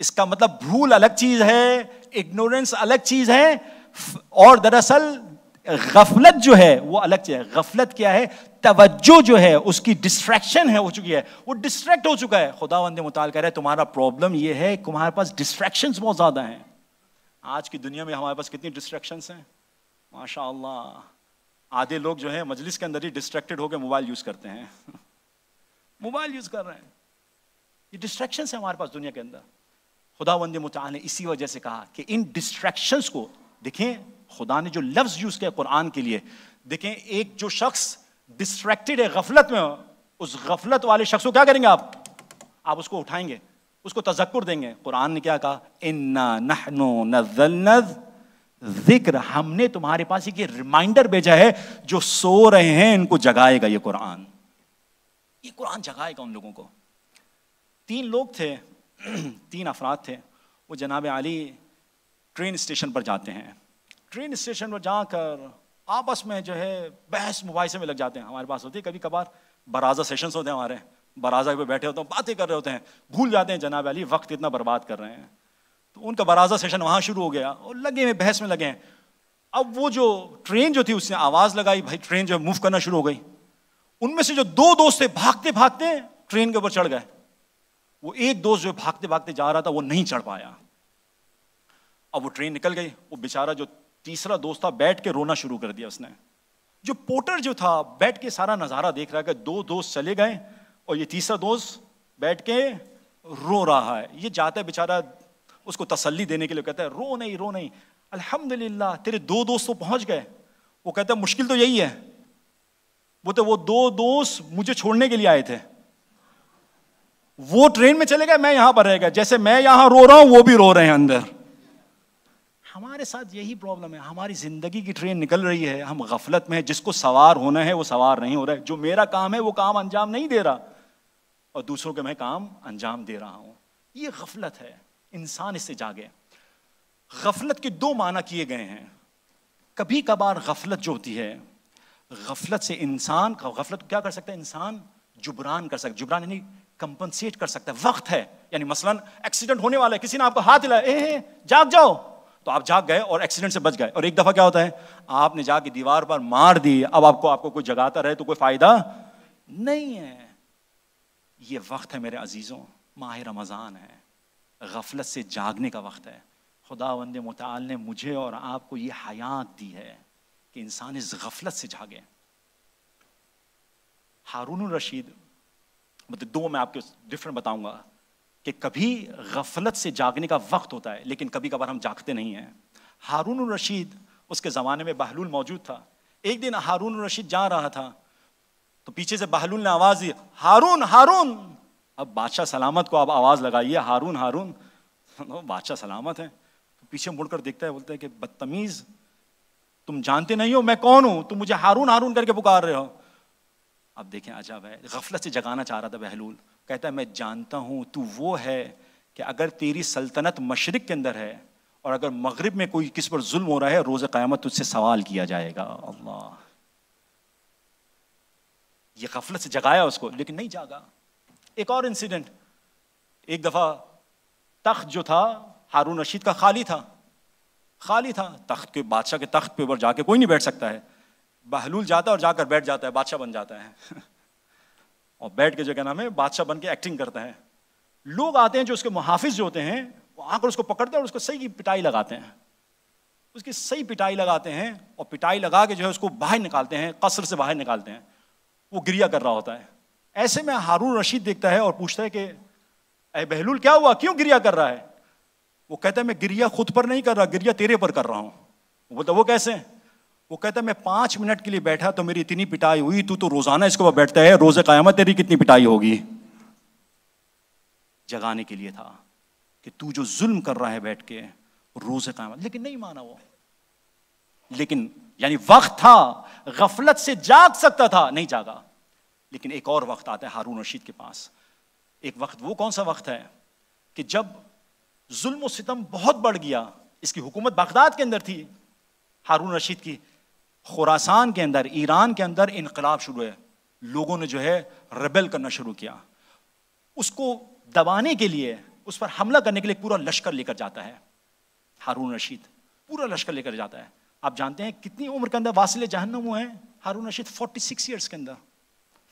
اس کا مطلب بھول الگ چیز ہے، اگنورنس الگ چیز ہے، اور دراصل غفلت جو ہے وہ الگ چیز ہے. غفلت کیا ہے؟ توجہ جو ہے اس کی ڈسٹریکشن ہے، ہو چکی ہے، وہ ڈسٹریکٹ ہو چکا ہے. خداوند متعال کہہ رہا ہے تمہارا پرابلم یہ ہے کہ تمہارے پاس ڈسٹریکشنز بہت زیادہ ہیں. آج کی دنیا میں ہمارے پاس کتنی ڈسٹریکشنز ہیں ماشاء اللہ. آدھے لوگ جو ہے مجلس کے اندر ہی ڈسٹریکٹڈ ہو کے موبائل یوز کرتے ہیں. موبائل یوز کر رہے ہیں. یہ ڈسٹریکشنز ہیں ہمارے پاس دنیا کے اندر. خداوند متعال نے اسی وجہ سے کہا کہ ان ڈسٹریکشنز کو دیکھیں. خدا نے جو لفظ یوز کیا قرآن کے لیے، دیکھیں ایک جو شخص ڈسٹریکٹڈ ہے غفلت میں، اس غفلت والے شخص کو کیا کریں گے آپ اس کو اٹھائیں گے، اس کو تذکر دیں گے. قرآن نے کیا کہا؟ انا نحن نزلنا ذکر، ہم نے تمہارے پاس ایک ریمائنڈر بھیجا ہے. جو سو رہے ہیں ان کو جگائے گا یہ قرآن. یہ قرآن جگائے گا ان لوگوں کو. 3 لوگ تھے، 3 افراد تھے. وہ جناب علی ٹرین اسٹیشن پر جاتے ہیں. ٹرین اسٹیشن پر جا کر آپس میں جو ہے بحث مباحثے میں لگ جاتے ہیں. ہمارے پاس ہوتی ہے کبھی کبھار برازہ سیشنز ہوتے ہیں، ہمارے برازہ پہ بیٹھے ہوتے ہیں، باتیں کر رہے ہوتے ہیں، بھول جاتے ہیں جناب علی وقت اتنا برباد کر رہے ہیں. تو ان کا برازہ سیشن وہاں شروع ہو گیا اور لگے ہوئے بحث میں لگے ہیں. اب وہ جو ٹرین جو تھی اس نے آواز لگائی، بھائی ٹرین جو ہے موو کرنا شروع ہو گئی. ان میں سے جو 2 دوست تھے بھاگتے بھاگتے ٹرین کے اوپر چڑھ گئے. وہ ایک دوست جو بھاگتے بھاگتے جا رہا تھا وہ نہیں چڑھ پایا. اب وہ ٹرین نکل گئی. وہ بیچارہ جو تیسرا دوست تھا بیٹھ کے رونا شروع کر دیا اس نے. جو پورٹر جو تھا بیٹھ کے سارا نظارہ دیکھ رہا ہے کہ 2 دوست چلے گئے اور یہ تیسرا دوست بیٹھ کے رو رہا ہے. یہ جاتا ہے بیچارہ اس کو تسلی دینے کے لیے، کہتا ہے رو نہیں، الحمدللہ تیرے 2 دوست تو پہنچ گئے. وہ کہتا ہے مشکل تو یہی ہے. وہ 2 دوست مجھے چھوڑنے کے لیے آئے تھے، وہ ٹرین میں چلے گئے، میں یہاں پر رہ گیا. جیسے میں یہاں رو رہا ہوں وہ بھی رو رہے ہیں اندر. ہمارے ساتھ یہی پرابلم ہے. ہماری زندگی کی ٹرین نکل رہی ہے، ہم غفلت میں ہے. جس کو سوار ہونا ہے وہ سوار نہیں ہو رہا ہے. جو میرا کام ہے وہ کام انجام نہیں دے رہا اور دوسروں کے میں کام انجام دے رہا ہوں. یہ غفلت ہے. انسان اس سے جاگے. غفلت کے 2 معنی کیے گئے ہیں. کبھی کبھار غفلت جو ہوتی ہے، غفلت سے انسان غفلت کو کیا کر سکتا ہے؟ انسان جبران کر سکتا. جبران یعنی کمپنسیٹ کر سکتا ہے. وقت ہے، یعنی مثلا ایکسیڈنٹ ہونے والا ہے، کسی نے آپ کو ہاتھ ہلایا، جاگ جاؤ، تو آپ جاگ گئے اور ایکسیڈنٹ سے بچ گئے. اور ایک دفعہ کیا ہوتا ہے آپ نے جا کے دیوار پر مار دی. اب آپ کو کوئی جگاتا رہے تو کوئی فائدہ نہیں ہے. یہ وقت ہے میرے عزیزوں، ماہ رمضان ہے، غفلت سے جاگنے کا وقت ہے. خداوند متعال نے مجھے اور آپ کو یہ حیات دی ہے کہ انسان اس غفلت سے جاگے. ہارون الرشید، مطلب 2 میں آپ کو ڈفرنٹ بتاؤں گا کہ کبھی غفلت سے جاگنے کا وقت ہوتا ہے لیکن کبھی کبھار ہم جاگتے نہیں ہیں. ہارون الرشید اس کے زمانے میں بہلول موجود تھا. ایک دن ہارون الرشید جا رہا تھا تو پیچھے سے بہلول نے آواز دی، ہارون ہارون. اب بادشاہ سلامت کو آپ آواز لگائیے ہارون ہارون، بادشاہ سلامت ہے. تو پیچھے مڑ کر دیکھتا ہے، بولتا ہے کہ بدتمیز، تم جانتے نہیں ہو میں کون ہوں، تم مجھے ہارون ہارون کر کے پکار رہے ہو. اب دیکھیں عجب ہے، غفلت سے جگانا چاہ رہا تھا بہلول. کہتا ہے میں جانتا ہوں تو وہ ہے کہ اگر تیری سلطنت مشرق کے اندر ہے اور اگر مغرب میں کوئی کس پر ظلم ہو رہا ہے، روز قیامت تجھ سے سوال کیا جائے گا. اللہ، یہ غفلت سے جگایا اس کو لیکن نہیں جاگا. ایک اور انسیڈنٹ، ایک دفعہ تخت جو تھا ہارون رشید کا خالی تھا. تخت کے بادشاہ کے تخت پہ اوپر جا کے کوئی نہیں بیٹھ سکتا ہے. بہلول جاتا ہے اور جا کر بیٹھ جاتا ہے، بادشاہ بن جاتا ہے اور بیٹھ کے جو کیا نام ہے بادشاہ بن کے ایکٹنگ کرتا ہے. لوگ آتے ہیں جو اس کے محافظ جو ہوتے ہیں وہ آ کر اس کو پکڑتے ہیں اور اس کو صحیح کی پٹائی لگاتے ہیں. اس کی صحیح پٹائی لگاتے ہیں اور پٹائی لگا کے جو ہے اس کو باہر نکالتے ہیں، قصر سے باہر نکالتے ہیں. وہ گریا کر رہا ہوتا ہے. ایسے میں ہارون رشید دیکھتا ہے اور پوچھتا ہے کہ اے بہلول کیا ہوا، کیوں گریا کر رہا ہے؟ وہ کہتا ہے میں گریا خود پر نہیں کر رہا، گریا تیرے پر کر رہا ہوں. وہ بولتا وہ کیسے؟ وہ کہتا ہے میں 5 منٹ کے لیے بیٹھا تو میری اتنی پٹائی ہوئی، تو روزانہ اس کے اوپر بیٹھتا ہے، روز قیامت تیری کتنی پٹائی ہوگی. جگانے کے لیے تھا کہ تو جو ظلم کر رہا ہے بیٹھ کے روز قیامت. لیکن نہیں مانا وہ. لیکن یعنی وقت تھا، غفلت سے جاگ سکتا تھا، نہیں جاگا. لیکن ایک اور وقت آتا ہے ہارون رشید کے پاس. ایک وقت وہ کون سا وقت ہے کہ جب ظلم و ستم بہت بڑھ گیا. اس کی حکومت بغداد کے اندر تھی ہارون رشید کی. خراسان کے اندر، ایران کے اندر انقلاب شروع ہے. لوگوں نے جو ہے ریبل کرنا شروع کیا. اس کو دبانے کے لیے، اس پر حملہ کرنے کے لیے پورا لشکر لے کر جاتا ہے ہارون رشید. پورا لشکر لے کر جاتا ہے. آپ جانتے ہیں کتنی عمر کے اندر واصل جہنم ہوئے ہیں ہارون رشید؟ 46 ایئرس کے اندر.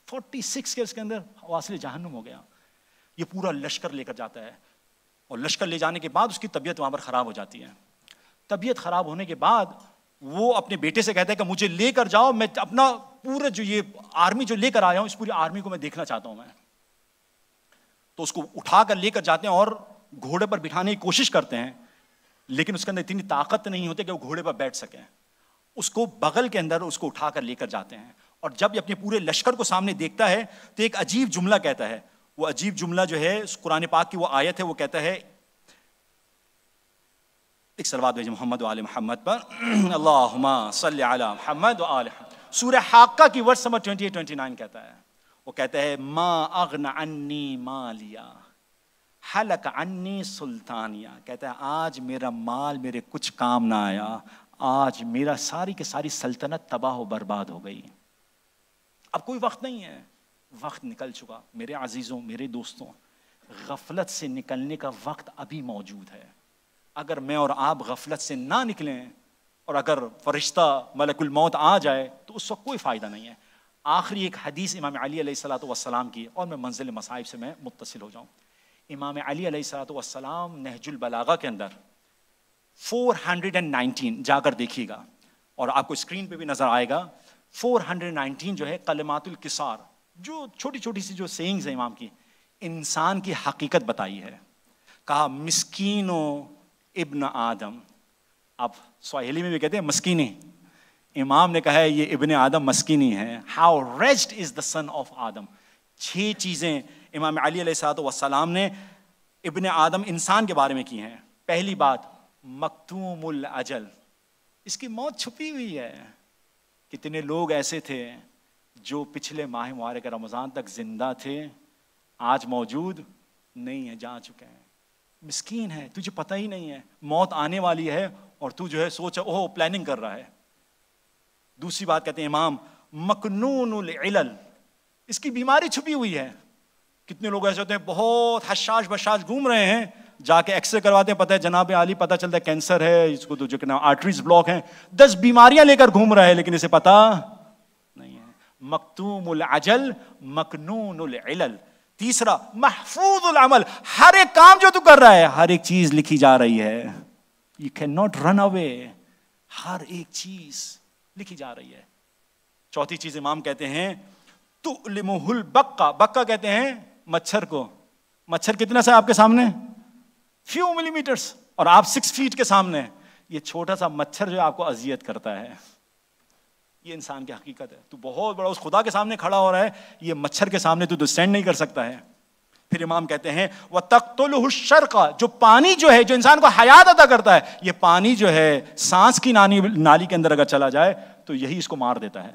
46 ایئرس کے اندر واصل جہنم ہو گیا. یہ پورا لشکر لے کر جاتا ہے اور لشکر لے جانے کے بعد اس کی طبیعت وہاں پر خراب ہو جاتی ہے. طبیعت خراب ہونے کے بعد وہ اپنے بیٹے سے کہتا ہے کہ مجھے لے کر جاؤ، میں اپنا پورا جو یہ آرمی جو لے کر آیا ہوں اس پوری آرمی کو میں دیکھنا چاہتا ہوں میں. تو اس کو اٹھا کر لے کر جاتے ہیں اور گھوڑے پر بٹھانے کی کوشش کرتے ہیں، لیکن اس کے اندر اتنی طاقت نہیں ہوتی کہ وہ گھوڑے پر بیٹھ سکیں. اس کو بغل کے اندر اس کو اٹھا کر لے کر جاتے ہیں اور جب یہ اپنے پورے لشکر کو سامنے دیکھتا ہے تو ایک عجیب جملہ کہتا ہے. وہ عجیب جملہ جو ہے قرآن پاک کی وہ آیت ہے، وہ کہتا ہے، ایک صلوات بھیجیں محمد و آل محمد پر، اللہم صلی علی محمد و آل محمد. سورہ حاقہ کی ورس نمبر 28-29 کہتا ہے، وہ کہتا ہے ما اغن عنی مالیا حلق عنی سلطانیہ. کہتا ہے آج میرا مال میرے کچھ کام نہ آیا، آج میرا ساری کی ساری سلطنت تباہ و برباد ہو گئی. اب کوئی وقت نہیں ہے، وقت نکل چکا. میرے عزیزوں، میرے دوستوں، غفلت سے نکلنے کا وقت ابھی موجود ہے. اگر میں اور آپ غفلت سے نہ نکلیں اور اگر فرشتہ ملک الموت آ جائے تو اس وقت کوئی فائدہ نہیں ہے. آخری ایک حدیث امام علی علیہ الصلوۃ والسلام کی، اور میں منزل مصائب سے میں متصل ہو جاؤں. امام علی علیہ الصلوۃ والسلام نہج البلاغہ کے اندر 419 جا کر دیکھیے گا اور آپ کو اسکرین پہ بھی نظر آئے گا. 419 جو ہے کلمات القصار، جو چھوٹی چھوٹی سی جو سینگز ہیں امام کی، انسان کی حقیقت بتائی ہے. کہا مسکینو ابن آدم. آپ سواحلی میں بھی کہتے ہیں مسکینی. امام نے کہا ہے یہ ابن آدم مسکینی ہے. How wretched is the son of Adam. 6 چیزیں امام علی علیہ الصلوۃ والسلام نے ابن آدم انسان کے بارے میں کی ہیں. پہلی بات مکتوم الاجل، اس کی موت چھپی ہوئی ہے. کتنے لوگ ایسے تھے جو پچھلے ماہ مبارک رمضان تک زندہ تھے، آج موجود نہیں ہے، جا چکے ہیں. مسکین ہے، تجھے پتہ ہی نہیں ہے موت آنے والی ہے اور تو جو ہے سوچ اوہ پلاننگ کر رہا ہے. دوسری بات کہتے ہیں امام مکنون العلل، اس کی بیماری چھپی ہوئی ہے. کتنے لوگ ایسے ہوتے ہیں بہت حشاش بشاش گھوم رہے ہیں، جا کے ایکس رے کرواتے ہیں، پتہ ہے جناب عالی پتہ چلتا ہے کینسر ہے، اس کو تو جو کہ آرٹریز بلاک ہیں، 10 بیماریاں لے کر گھوم رہا ہے لیکن اسے پتہ نہیں ہے. مکتوم العجل مکنون العلل. تیسرا محفوظ العمل، ہر ایک کام جو تو کر رہا ہے ہر ایک چیز لکھی جا رہی ہے. You cannot run away. ہر ایک چیز لکھی جا رہی ہے. چوتھی چیز امام کہتے ہیں تؤلمہ البقہ. بقہ کہتے ہیں مچھر کو. مچھر کتنا سا آپ کے سامنے؟ فیو ملی میٹرز، اور آپ 6 فیٹ کے سامنے. یہ چھوٹا سا مچھر جو آپ کو اذیت کرتا ہے، یہ انسان کی حقیقت ہے. تو بہت بڑا اس خدا کے سامنے کھڑا ہو رہا ہے، یہ مچھر کے سامنے تو اسٹینڈ نہیں کر سکتا ہے. پھر امام کہتے ہیں وَتَقْتُلُهُ الشَّرْقَ، جو پانی جو ہے جو انسان کو حیات عطا کرتا ہے، یہ پانی جو ہے سانس کی نالی کے اندر اگر چلا جائے تو یہی اس کو مار دیتا ہے.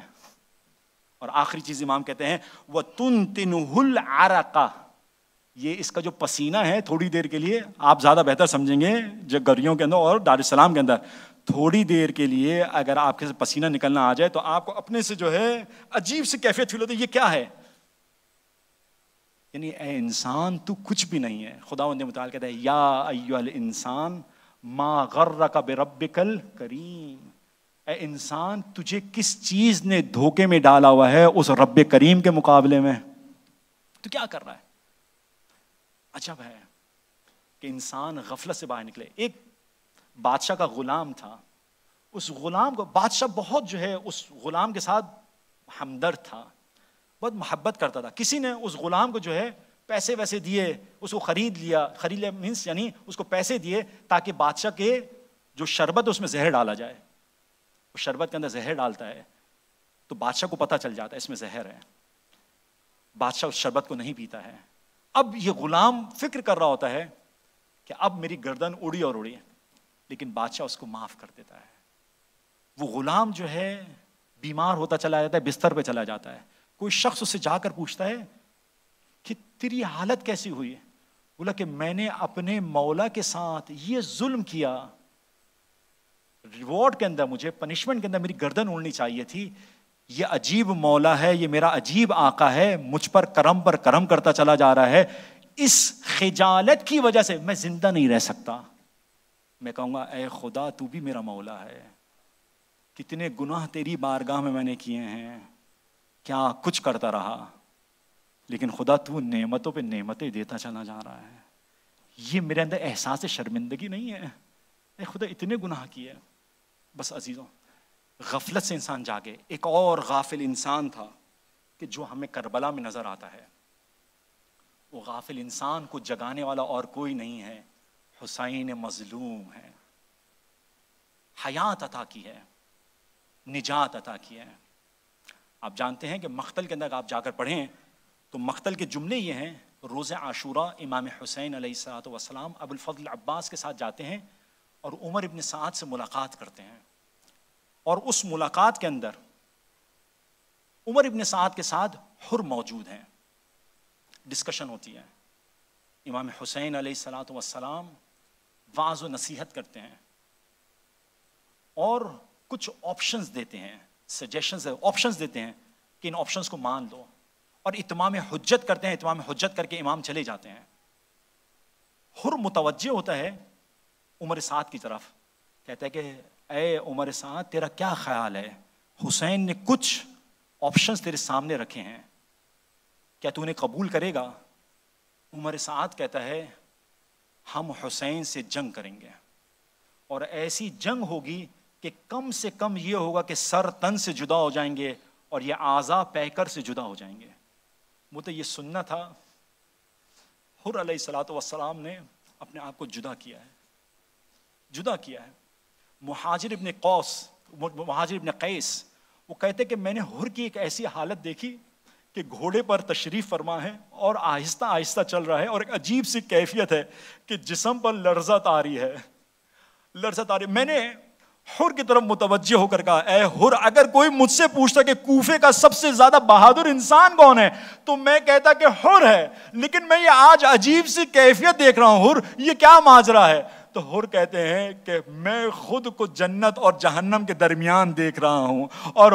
اور آخری چیز امام کہتے ہیں وَتُنْتِنُهُ الْعَرَقَ، یہ اس کا جو پسینہ ہے تھوڑی دیر کے لیے، آپ زیادہ بہتر سمجھیں گے جو گریوں کے اندر اور دار السلام کے اندر، تھوڑی دیر کے لیے اگر آپ کے پسینہ نکلنا آ جائے تو آپ کو اپنے سے جو ہے عجیب سی کیفیت فیل ہوتی ہے. یہ کیا ہے؟ یعنی اے انسان تو کچھ بھی نہیں ہے. خداوند متعال کہتا ہے یا ایھا الانسان ما غرک بربک الکریم. اے انسان تجھے کس چیز نے دھوکے میں ڈالا ہوا ہے اس رب کریم کے مقابلے میں؟ تو کیا کر رہا ہے؟ عجب ہے کہ انسان غفلت سے باہر نکلے. ایک بادشاہ کا غلام تھا اس غلام کو بادشاہ بہت جو ہے اس غلام کے ساتھ ہمدرد تھا، بہت محبت کرتا تھا. کسی نے اس غلام کو جو ہے پیسے ویسے دیے، اس کو خرید لیا مینس یعنی اس کو پیسے دیے تاکہ بادشاہ کے جو شربت اس میں زہر ڈالا جائے. وہ شربت کے اندر زہر ڈالتا ہے تو بادشاہ کو پتہ چل جاتا ہے اس میں زہر ہے. بادشاہ اس شربت کو نہیں پیتا ہے. اب یہ غلام فکر کر رہا ہوتا ہے کہ اب میری گردن اڑی اور اڑی، لیکن بادشاہ اس کو معاف کر دیتا ہے. وہ غلام جو ہے بیمار ہوتا چلا جاتا ہے، بستر پہ چلا جاتا ہے. کوئی شخص اس سے جا کر پوچھتا ہے کہ تیری حالت کیسی ہوئی؟ بولا کہ میں نے اپنے مولا کے ساتھ یہ ظلم کیا، ریوارڈ کے اندر مجھے پنشمنٹ کے اندر میری گردن اڑنی چاہیے تھی. یہ عجیب مولا ہے، یہ میرا عجیب آقا ہے، مجھ پر کرم کرتا چلا جا رہا ہے. اس خجالت کی وجہ سے میں زندہ نہیں رہ سکتا. میں کہوں گا اے خدا تو بھی میرا مولا ہے، کتنے گناہ تیری بارگاہ میں نے کیے ہیں، کیا کچھ کرتا رہا، لیکن خدا تو نعمتوں پہ نعمتیں دیتا چلا جا رہا ہے. یہ میرے اندر احساس شرمندگی نہیں ہے، اے خدا اتنے گناہ کیے. بس عزیزوں، غفلت سے انسان جاگے. ایک اور غافل انسان تھا کہ جو ہمیں کربلا میں نظر آتا ہے. وہ غافل انسان کو جگانے والا اور کوئی نہیں ہے، حسین مظلوم ہے. حیات عطا کی ہے، نجات عطا کی ہے. آپ جانتے ہیں کہ مقتل کے اندر آپ جا کر پڑھیں تو مقتل کے جملے یہ ہیں، روز عاشوراء امام حسین علیہ الصلوۃ والسلام ابو الفضل عباس کے ساتھ جاتے ہیں اور عمر ابن سعد سے ملاقات کرتے ہیں. اور اس ملاقات کے اندر عمر ابن سعد کے ساتھ حر موجود ہیں. ڈسکشن ہوتی ہے. امام حسین علیہ الصلوۃ والسلام واعظ و نصیحت کرتے ہیں اور کچھ آپشنز دیتے ہیں، سجیشنز آپشنز دیتے ہیں کہ ان آپشنز کو مان لو، اور اتمام حجت کرتے ہیں. اتمام حجت کر کے امام چلے جاتے ہیں. حر متوجہ ہوتا ہے عمر سعد کی طرف، کہتا ہے کہ اے عمر سعد تیرا کیا خیال ہے؟ حسین نے کچھ آپشنز تیرے سامنے رکھے ہیں، کیا تو انہیں قبول کرے گا؟ عمر سعد کہتا ہے ہم حسین سے جنگ کریں گے، اور ایسی جنگ ہوگی کہ کم سے کم یہ ہوگا کہ سر تن سے جدا ہو جائیں گے اور یہ اعضاء پیکر سے جدا ہو جائیں گے. مجھے یہ سننا تھا. حر علیہ الصلوۃ والسلام نے اپنے آپ کو جدا کیا ہے. مہاجر ابن قیس وہ کہتے کہ میں نے حر کی ایک ایسی حالت دیکھی کہ گھوڑے پر تشریف فرما ہے اور آہستہ آہستہ چل رہا ہے، اور ایک عجیب سی کیفیت ہے کہ جسم پر لرزت آ رہی ہے. میں نے حر کی طرف متوجہ ہو کر کہا اے حر، اگر کوئی مجھ سے پوچھتا کہ کوفے کا سب سے زیادہ بہادر انسان کون ہے تو میں کہتا کہ حر ہے، لیکن میں یہ آج عجیب سی کیفیت دیکھ رہا ہوں. حر یہ کیا ماجرا ہے؟ تو حر کہتے ہیں کہ میں خود کو جنت اور جہنم کے درمیان دیکھ رہا ہوں، اور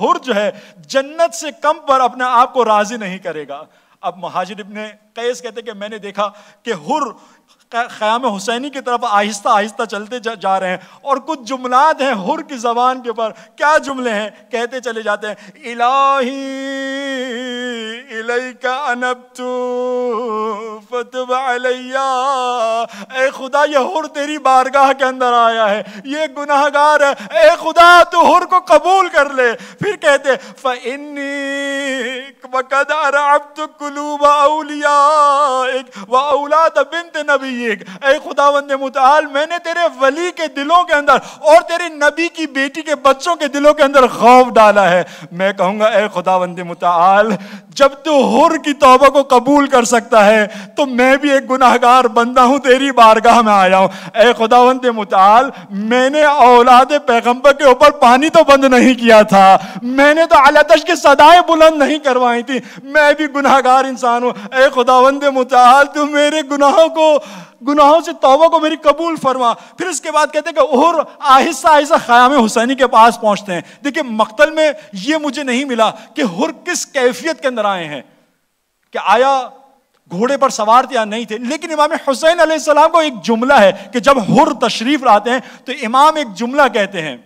حر جو ہے جنت سے کم پر اپنے آپ کو راضی نہیں کرے گا. اب مہاجر ابن قیس کہتے کہ میں نے دیکھا کہ حر خیام حسینی کی طرف آہستہ آہستہ چلتے جا رہے ہیں، اور کچھ جملات ہیں حر کی زبان کے اوپر. کیا جملے ہیں؟ کہتے چلے جاتے ہیں الہی الیک انبت فتب علی. اے خدا یہ حر تیری بارگاہ کے اندر آیا ہے، یہ گناہگار ہے، اے خدا تو حر کو قبول کر لے. پھر کہتے فإنی وقد ارعبت قلوب اولیائک واولاد بنت نبیک. اے خداوند متعال میں نے تیرے ولی کے دلوں کے اندر اور تیرے نبی کی بیٹی کے بچوں کے دلوں کے اندر خوف ڈالا ہے. میں کہوں گا اے خداوند متعال جب تو حر کی توبہ کو قبول کر سکتا ہے تو میں بھی ایک گناہگار بندہ ہوں، تیری بارگاہ میں آیا ہوں. اے خداوند متعال میں نے اولاد پیغمبر کے اوپر پانی تو بند نہیں کیا تھا، میں نے تو علتش کی صدائیں بلند نہیں کروائی تھی، میں بھی گناہگار انسان ہوں. اے خداوند متعال تو میرے گناہوں سے توبہ کو میری قبول فرما. پھر اس کے بعد کہتے ہیں کہ حر آہستہ آہستہ خیام حسینی کے پاس پہنچتے ہیں. دیکھیں مقتل میں یہ مجھے نہیں ملا کہ حر کس کیفیت کے اندر آئے ہیں، کہ آیا گھوڑے پر سوار تھے یا نہیں تھے، لیکن امام حسین علیہ السلام کو ایک جملہ ہے کہ جب حر تشریف لاتے ہیں تو امام ایک جملہ کہتے ہیں.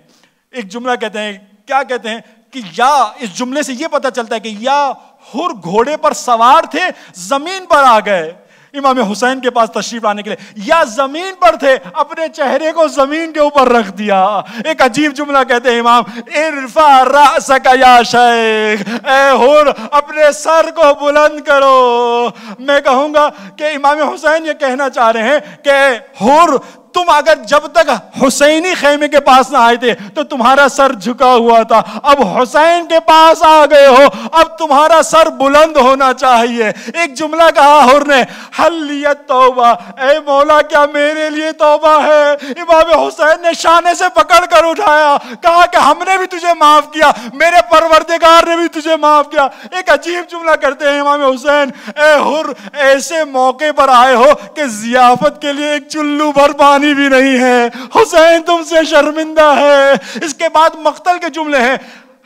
کیا کہتے ہیں کہ یا اس جملے سے یہ پتہ چلتا ہے کہ یا حر گھوڑے پر سوار تھے زمین پر آ گئے، امام حسین کے پاس تشریف لانے کے لیے، یا زمین پر تھے اپنے چہرے کو زمین کے اوپر رکھ دیا. ایک عجیب جملہ کہتے ہیں امام، ارفع رأسک یا شیخ، اے حور اپنے سر کو بلند کرو. میں کہوں گا کہ امام حسین یہ کہنا چاہ رہے ہیں کہ حور تم اگر جب تک حسینی خیمے کے پاس نہ آئے تھے تو تمہارا سر جھکا ہوا تھا، اب حسین کے پاس آ گئے ہو، اب تمہارا سر بلند ہونا چاہیے. ایک جملہ کہا حور نے، حل لیت توبہ، اے مولا کیا میرے لیے توبہ ہے؟ امام حسین نے شانے سے پکڑ کر اٹھایا، کہا کہ ہم نے بھی تجھے معاف کیا، میرے پروردگار نے بھی تجھے معاف کیا. ایک عجیب جملہ کرتے ہیں امام حسین، اے حور ایسے موقع پر آئے ہو کہ ضیافت کے لیے ایک چلو بھر پانی بھی نہیں ہے، حسین تم سے شرمندہ ہے. اس کے بعد مقتل کے جملے ہیں.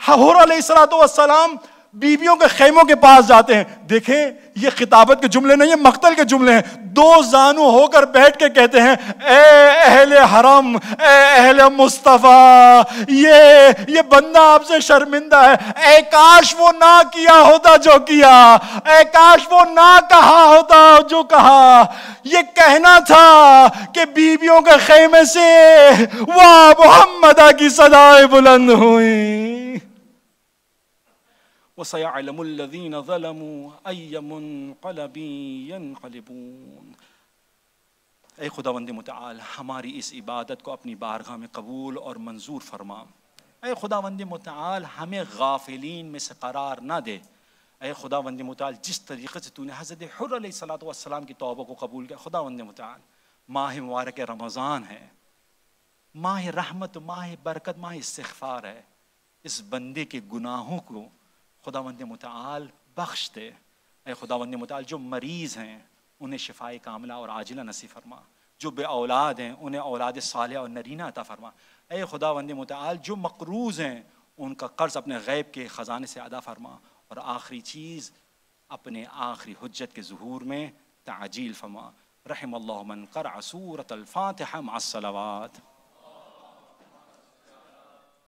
حور علیہ السلام بیویوں کے خیموں کے پاس جاتے ہیں. دیکھیں یہ خطابت کے جملے نہیں ہیں، مقتل کے جملے ہیں. دو زانو ہو کر بیٹھ کے کہتے ہیں، اے اہل حرم، اے اہل مصطفیٰ، یہ بندہ آپ سے شرمندہ ہے. اے کاش وہ نہ کیا ہوتا جو کیا، اے کاش وہ نہ کہا ہوتا جو کہا. یہ کہنا تھا کہ بیویوں کے خیمے سے واہ محمدہ کی صدائیں بلند ہوئیں. وَسَيَعْلَمُ الَّذِينَ ظَلَمُوا أَيَّ مُنْقَلَبٍ يَنْقَلِبُونَ. اے خداوند متعال ہماری اس عبادت کو اپنی بارگاہ میں قبول اور منظور فرما. اے خداوند متعال ہمیں غافلین میں سے قرار نہ دے. اے خداوند متعال جس طریقے سے تو نے حضرت حر علیہ السلام کی توبہ کو قبول کیا، خداوند متعال ماہ مبارک رمضان ہے، ماہ رحمت، ماہ برکت، ماہ استغفار ہے. اس بندے کے گناہوں کو خداوند متعال بخش دے. اے خداوند متعال جو مریض ہیں انہیں شفائے کاملہ اور عاجلہ نصیب فرما، جو بے اولاد ہیں انہیں اولاد صالحہ اور نرینہ عطا فرما. اے خداوند متعال جو مقروض ہیں ان کا قرض اپنے غیب کے خزانے سے ادا فرما. اور آخری چیز اپنے آخری حجت کے ظہور میں تعجیل فرما. رحم اللہ من قرأ سورۃ الفاتحہ مع الصلوات.